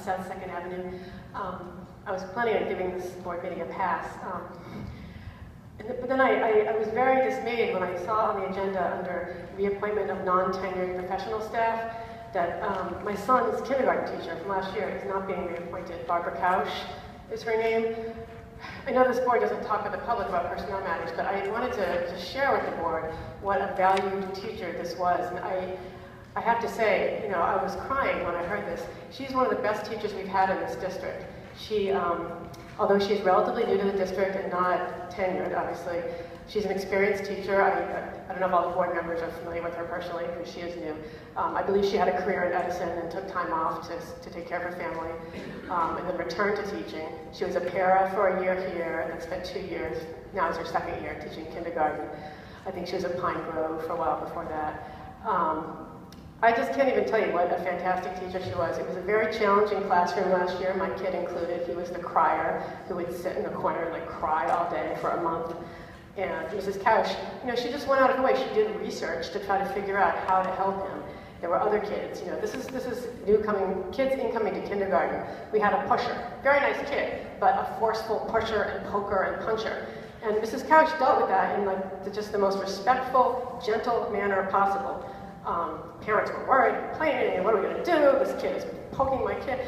South 2nd Avenue. I was planning on giving this board meeting a pass. But then I was very dismayed when I saw on the agenda under reappointment of non-tenured professional staff that my son's kindergarten teacher from last year is not being reappointed. Barbara Kausch is her name. I know this board doesn't talk with the public about personnel matters, but I wanted to share with the board what a valued teacher this was. And I have to say, you know, I was crying when I heard this. She's one of the best teachers we've had in this district. She, although she's relatively new to the district and not tenured, obviously, she's an experienced teacher. I don't know if all the board members are familiar with her personally, because she is new. I believe she had a career in Edison and took time off to take care of her family, and then returned to teaching. She was a para for a year here, and then spent 2 years. Now it's her 2nd year teaching kindergarten. I think she was at Pine Grove for a while before that. I just can't even tell you what a fantastic teacher she was. It was a very challenging classroom last year, my kid included. He was the crier who would sit in the corner and like cry all day for a month. And Mrs. Kausch, you know, she just went out of her way. She did research to try to figure out how to help him. There were other kids, you know, this is kids incoming to kindergarten. We had a pusher, very nice kid, but a forceful pusher and poker and puncher. And Mrs. Kausch dealt with that in like just the most respectful, gentle manner possible. Parents were worried, complaining, what are we going to do? This kid is poking my kid.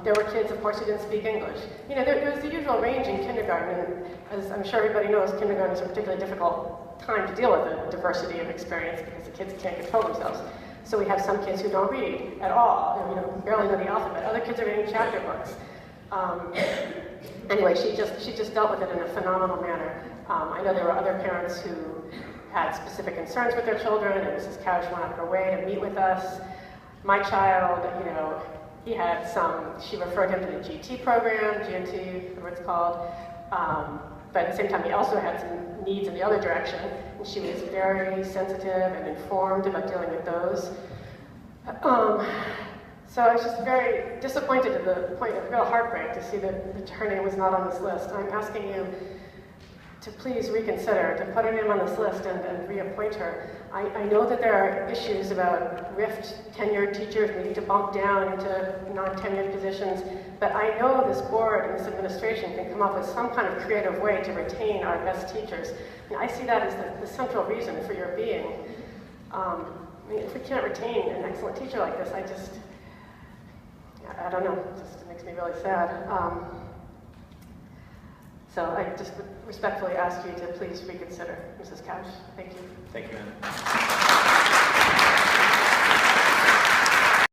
There were kids, of course, who didn't speak English. You know, there was the usual range in kindergarten, and as I'm sure everybody knows, kindergarten is a particularly difficult time to deal with the diversity of experience because the kids can't control themselves. So we have some kids who don't read at all, and, you know, barely know the alphabet. Other kids are reading chapter books. Anyway, she just dealt with it in a phenomenal manner. I know there were other parents who had specific concerns with their children, and Mrs. Kausch went out of her way to meet with us. My child, you know, he had she referred him to the GT program, GNT, whatever it's called, but at the same time he also had some needs in the other direction, and she was very sensitive and informed about dealing with those. So I was just very disappointed to the point of real heartbreak to see that her name was not on this list. I'm asking you to please reconsider, to put her name on this list and reappoint her. I know that there are issues about rift tenured teachers needing to bump down into non-tenured positions, but I know this board and this administration can come up with some kind of creative way to retain our best teachers. And I see that as the central reason for your being. I mean, if we can't retain an excellent teacher like this, I don't know, it just makes me really sad. So I just respectfully ask you to please reconsider, Mrs. Kausch. Thank you. Thank you, Anna.